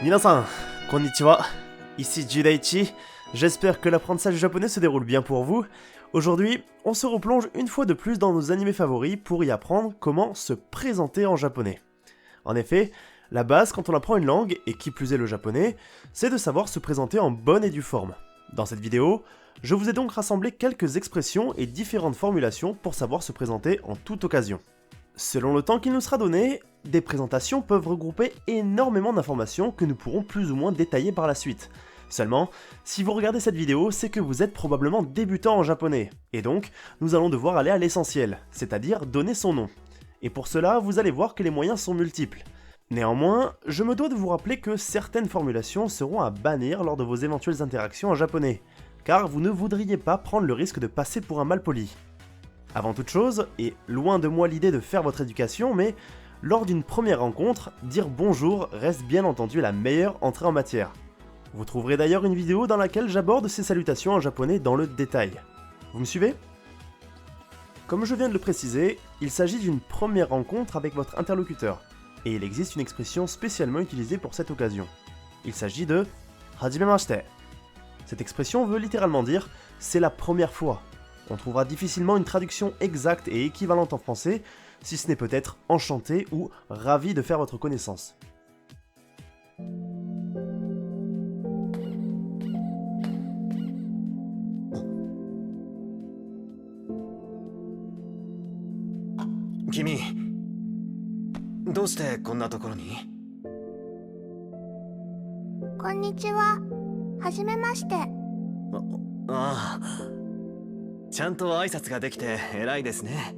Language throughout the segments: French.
Minasan, konnichiwa, ici Judaichi, j'espère que l'apprentissage japonais se déroule bien pour vous. Aujourd'hui, on se replonge une fois de plus dans nos animés favoris pour y apprendre comment se présenter en japonais. En effet, la base quand on apprend une langue, et qui plus est le japonais, c'est de savoir se présenter en bonne et due forme. Dans cette vidéo, je vous ai donc rassemblé quelques expressions et différentes formulations pour savoir se présenter en toute occasion. Selon le temps qu'il nous sera donné, des présentations peuvent regrouper énormément d'informations que nous pourrons plus ou moins détailler par la suite. Seulement, si vous regardez cette vidéo, c'est que vous êtes probablement débutant en japonais, et donc nous allons devoir aller à l'essentiel, c'est-à-dire donner son nom. Et pour cela, vous allez voir que les moyens sont multiples. Néanmoins, je me dois de vous rappeler que certaines formulations seront à bannir lors de vos éventuelles interactions en japonais, car vous ne voudriez pas prendre le risque de passer pour un malpoli. Avant toute chose, et loin de moi l'idée de faire votre éducation, mais lors d'une première rencontre, dire bonjour reste bien entendu la meilleure entrée en matière. Vous trouverez d'ailleurs une vidéo dans laquelle j'aborde ces salutations en japonais dans le détail. Vous me suivez ? Comme je viens de le préciser, il s'agit d'une première rencontre avec votre interlocuteur, et il existe une expression spécialement utilisée pour cette occasion. Il s'agit de hajimemashite. Cette expression veut littéralement dire « c'est la première fois ». On trouvera difficilement une traduction exacte et équivalente en français, si ce n'est peut-être « enchanté » ou « ravi de faire votre connaissance ». Kimi, どうしてこんなところに？こんにちは。はじめまして。ああ、ちゃんと挨拶ができて偉いですね。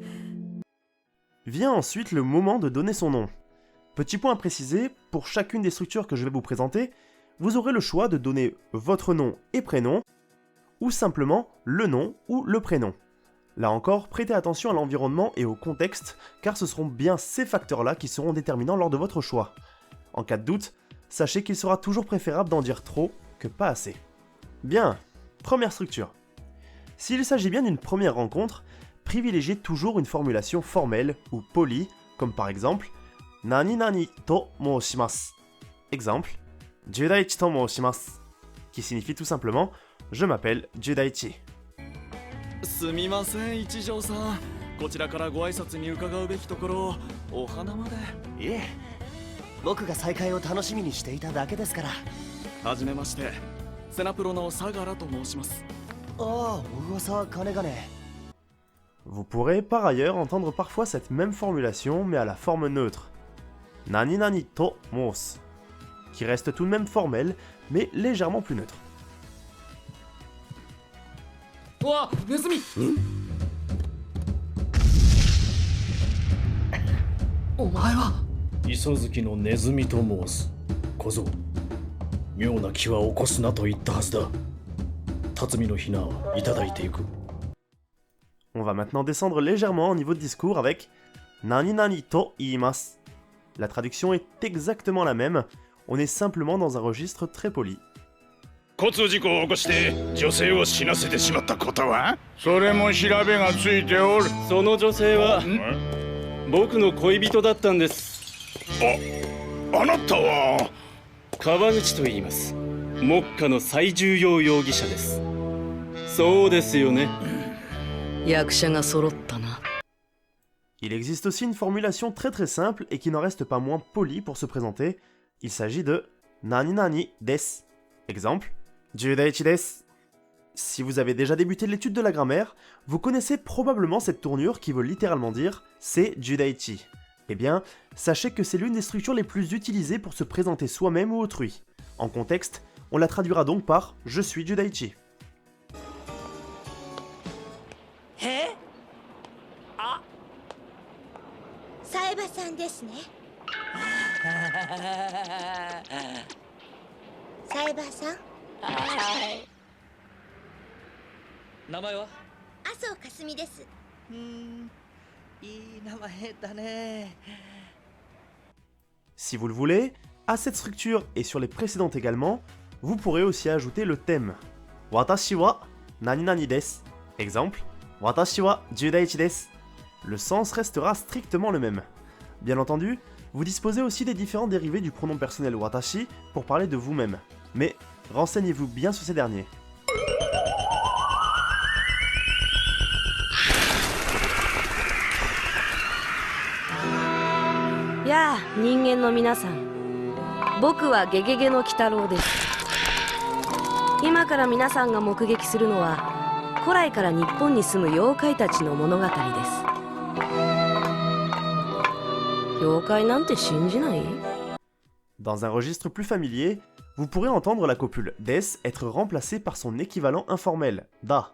Vient ensuite le moment de donner son nom. Petit point à préciser, pour chacune des structures que je vais vous présenter, vous aurez le choix de donner votre nom et prénom, ou simplement le nom ou le prénom. Là encore, prêtez attention à l'environnement et au contexte, car ce seront bien ces facteurs-là qui seront déterminants lors de votre choix. En cas de doute, sachez qu'il sera toujours préférable d'en dire trop que pas assez. Bien, première structure. S'il s'agit bien d'une première rencontre, privilégiez toujours une formulation formelle ou polie, comme par exemple « Nani nani to moushimasu ». Exemple « Judaichi to moushimasu », qui signifie tout simplement « Je m'appelle Judaichi ». すみません一条さん、こちらからご挨拶に伺うべきところお花まで。いえ、僕が再会を楽しみにしていただけですから。はじめまして、セナプロの相良と申します。ああ、噂金がね。 Vous pourrez par ailleurs entendre parfois cette même formulation mais à la forme neutre. Nani nani to mous, qui reste tout de même formelle mais légèrement plus neutre. うわ、ネズミ。お前は磯月のネズミと申す。小僧、妙な気は起こすなと言ったはずだ。辰巳の雛はいただいていく。 On va maintenant descendre légèrement au niveau de discours avec Nani nani to iimasu. La traduction est exactement la même, on est simplement dans un registre très poli. 交通事故を起こして女性を死なせてしまったことは？それも調べがついておる。その女性は僕の恋人だったんです。あなたは川口と言います。目下の最重要容疑者です。そうですよね。役者が揃ったな。 Il existe aussi une formulation très simple et qui n'en reste pas moins polie pour se présenter. Il s'agit de Nani nani desu. Exemple, Judaichi desu. Si vous avez déjà débuté l'étude de la grammaire, vous connaissez probablement cette tournure qui veut littéralement dire « c'est Judaichi ». Eh bien, sachez que c'est l'une des structures les plus utilisées pour se présenter soi-même ou autrui. En contexte, on la traduira donc par « je suis Judaichi ». サエバさんですね。サエバさん。名前は？麻生かすみです。いい名前だね。 Si vous le voulez, à cette structure et sur les précédentes également, vous pourrez aussi ajouter le thème. Watashi wa nani nani desu. Exemple, Watashi wa Judaichi desu. Le sens restera strictement le même. Bien entendu, Vous disposez aussi des différents dérivés du pronom personnel watashi pour parler de vous-même, mais renseignez-vous bien sur ces derniers. やあ人間の皆さん、僕はゲゲゲの鬼太郎です。今から皆さんが目撃するのは古来から日本に住む妖怪たちの物語です。妖怪なんて信じない？ Dans un registre plus familier, vous pourrez entendre la copule des être remplacée par son équivalent informel, da.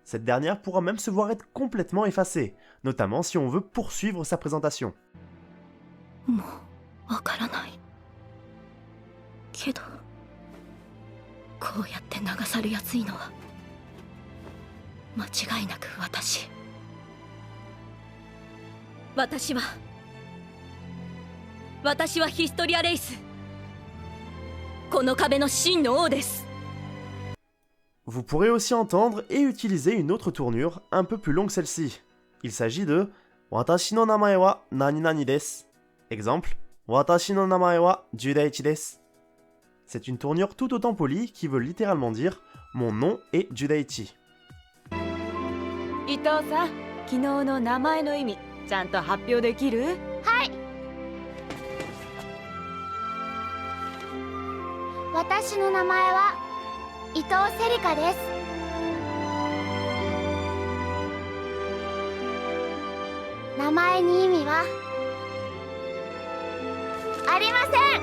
Cette dernière pourra même se voir être complètement effacée, notamment si on veut poursuivre sa présentation. もうわからないけど、こうやって流されやすいのは間違いなく私はヒストリア・レイス、この壁の真の王です。 Vous pourrez aussi entendre et utiliser une autre tournure un peu plus longue que celle-ci. Il s'agit de Watashi no namae wa nani nani desu. Exemple, Watashi no namae wa Judaichi desu. C'est une tournure tout autant polie qui veut littéralement dire mon nom est Judaichi. 伊藤さん、昨日の名前の意味ちゃんと発表できる？はい。私の名前は伊藤セリカです。名前に意味はありません。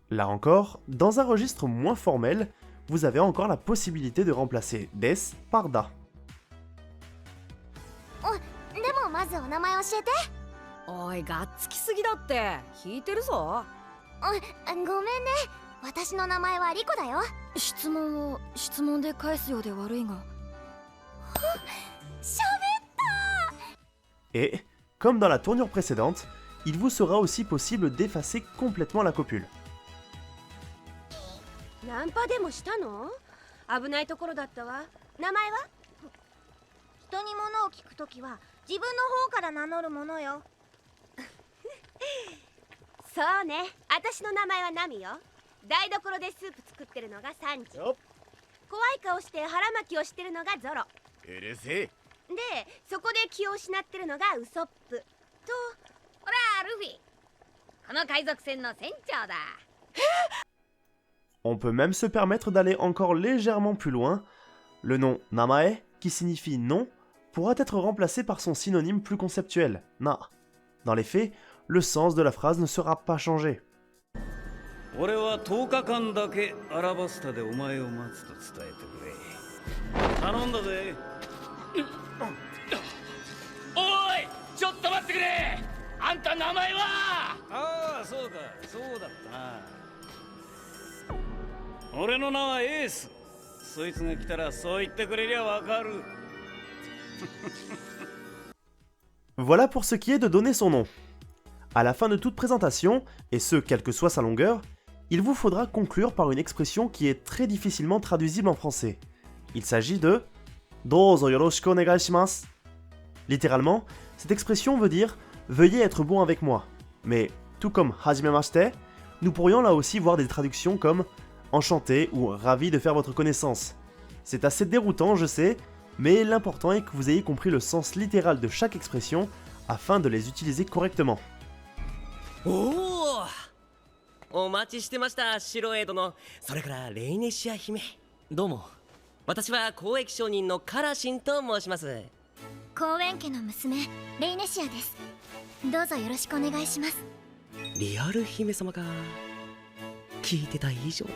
Là encore, dans un registre moins formel, vous avez encore la possibilité de remplacer des par da. でもまずお名前教えて。おい、がっつきすぎだって。引いてるぞ。ごめんね。私の名前はリコだよ。質問を質問で返すようで悪いが。しゃべった。 Et, comme dans la tournure précédente, il vous sera aussi possible d'effacer complètement la copule. ナンパでもしたの？危ないところだったわ。名前は？人に物を聞くときは自分の方から名乗るものよ。そうね、私の名前はナミよ。台所でスープ作ってるのがサンジ。怖い顔して腹巻きをしてるのがゾロ。うるせえ。で、そこで気を失ってるのがウソップと、ほらルフィ、この海賊船の船長だ。On peut même se permettre d'aller encore légèrement plus loin. Le nom namae, qui signifie nom, pourra être remplacé par son synonyme plus conceptuel, na. Dans les faits, le sens de la phrase ne sera pas changé. 俺は10日間だけアラバスタでお前を待つと伝えてくれ。頼んだぜ。おい、ちょっと待ってくれ。あんた名前は？ああ、そうか、そうだったな。俺の名はエース。そいつが来たらそう言ってくれりゃわかる。Voilà pour ce qui est de donner son nom. À la fin de toute présentation, et ce quelle que soit sa longueur, il vous faudra conclure par une expression qui est très difficilement traduisible en français. Il s'agit de Douzo yoroshiku onegai shimasu. Littéralement, cette expression veut dire veuillez être bon avec moi. Mais tout comme hajimemashite, nous pourrions là aussi voir des traductions comme enchanté ou ravi de faire votre connaissance. C'est assez déroutant, je sais, mais l'important est que vous ayez compris le sens littéral de chaque expression afin de les utiliser correctement. おお、お待ちしてました、シロエイ殿。それからレイネシア姫。どうも、私は交易商人のカラシンと申します。公園家の娘レイネシアです。どうぞよろしくお願いします。リアル姫様か。聞いてた以上だ。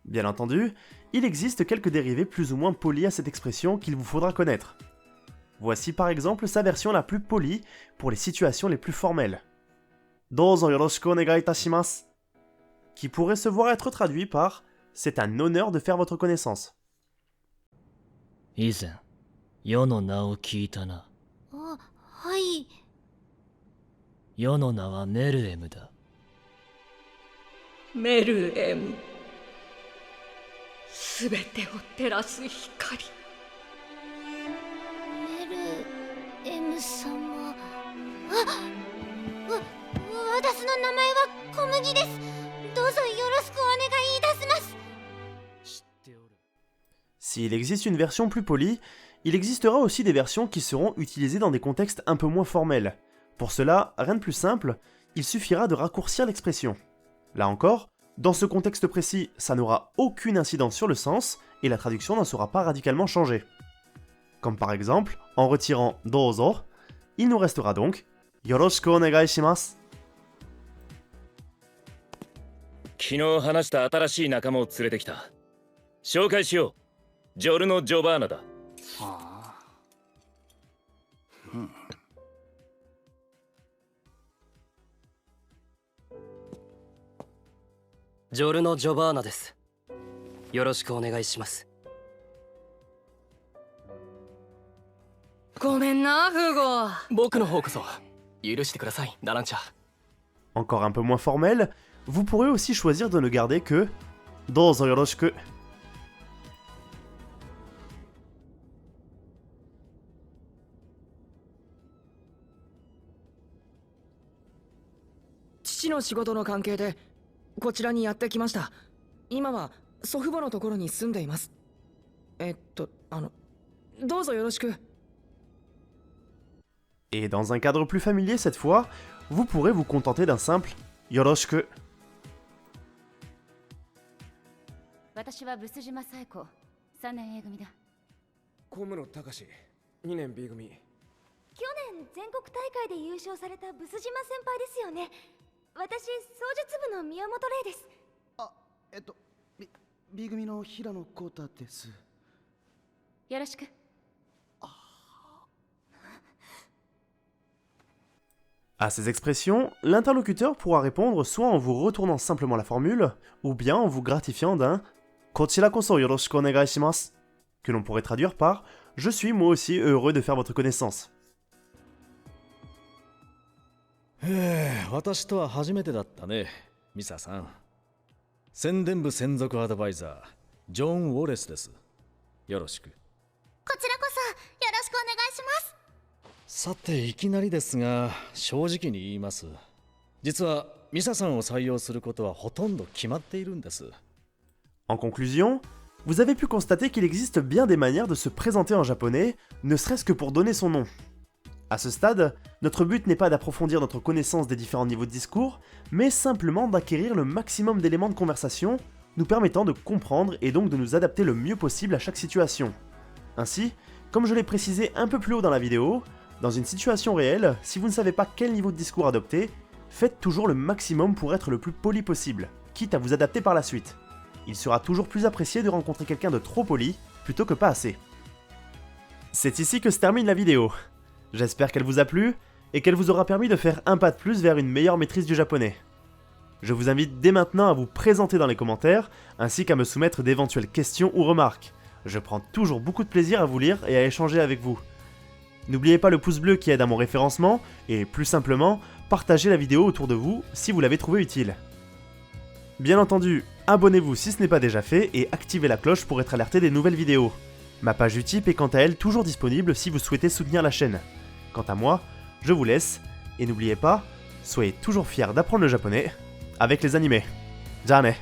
Bien entendu, il existe quelques dérivés plus ou moins polis à cette expression qu'il vous faudra connaître. Voici par exemple sa version la plus polie pour les situations les plus formelles. Douzo yoroshiku onegai itashimasu, qui pourrait se voir être traduit par c'est un honneur de faire votre connaissance. 以前世の名を聞いたな。あ、はい。世の名はメルエムだ。メルエム、すべてを照らす光。メ私の名前は小麦です。どうぞよろしくお願いいたします。 S'il existe une version plus polie, il existera aussi des versions qui seront utilisées dans des contextes un peu moins formels. Pour cela, rien de plus simple, il suffira de raccourcir l'expression. Là encore, dans ce contexte précis, ça n'aura aucune incidence sur le sens, et la traduction n'en sera pas radicalement changée. Comme par exemple, en retirant dozo, il nous restera donc yoroshiku onegai shimasu. 昨日話した新しい仲間を連れてきた。紹介しよう。ジョルノ・ジョバーナだ。はあ。ジョルノ・ジョバーナです。よろしくお願いします。ごめんな、フーゴ。僕の方こそ許してください、ナランチャ。 Encore un peu moins formel, vous pourrez aussi choisir de ne garder que dozo yoroshiku. 父の仕事の関係でこちらにやってきました。今は祖父母のところに住んでいます。どうぞよろしく。 Et dans un cadre plus familier cette fois, vous pourrez vous contenter d'un simple yoroshiku. 私はブス島紗友子、3年 A 組だ。小室隆、2年 B 組。去年全国大会で優勝されたブス島先輩ですよね。私、操術部の宮本玲です。B 組の平野浩太です。よろしく。 À ces expressions, l'interlocuteur pourra répondre soit en vous retournant simplement la formule, ou bien en vous gratifiant d'un kochira koso yoroshiku onegai shimasu, que l'on pourrait traduire par je suis moi aussi heureux de faire votre connaissance. 私とは初めてだったね、ミサさん。宣伝部専属アドバイザー、ジョン・ウォレスです。よろしく。こちらこそよろしくお願いします。 さていきなりですが正直に言います。実はミサさんを採用することはほとんど決まっているんです。 En conclusion, vous avez pu constater qu'il existe bien des manières de se présenter en japonais, ne serait-ce que pour donner son nom. À ce stade, notre but n'est pas d'approfondir notre connaissance des différents niveaux de discours, mais simplement d'acquérir le maximum d'éléments de conversation, nous permettant de comprendre et donc de nous adapter le mieux possible à chaque situation. Ainsi, comme je l'ai précisé un peu plus haut dans la vidéo, dans une situation réelle, si vous ne savez pas quel niveau de discours adopter, faites toujours le maximum pour être le plus poli possible, quitte à vous adapter par la suite. Il sera toujours plus apprécié de rencontrer quelqu'un de trop poli, plutôt que pas assez. C'est ici que se termine la vidéo. J'espère qu'elle vous a plu, et qu'elle vous aura permis de faire un pas de plus vers une meilleure maîtrise du japonais. Je vous invite dès maintenant à vous présenter dans les commentaires, ainsi qu'à me soumettre d'éventuelles questions ou remarques. Je prends toujours beaucoup de plaisir à vous lire et à échanger avec vous. N'oubliez pas le pouce bleu qui aide à mon référencement, et plus simplement, partagez la vidéo autour de vous si vous l'avez trouvée utile. Bien entendu, abonnez-vous si ce n'est pas déjà fait, et activez la cloche pour être alerté des nouvelles vidéos. Ma page Utip est quant à elle toujours disponible si vous souhaitez soutenir la chaîne. Quant à moi, je vous laisse, et n'oubliez pas, soyez toujours fiers d'apprendre le japonais avec les animés. Ja ne.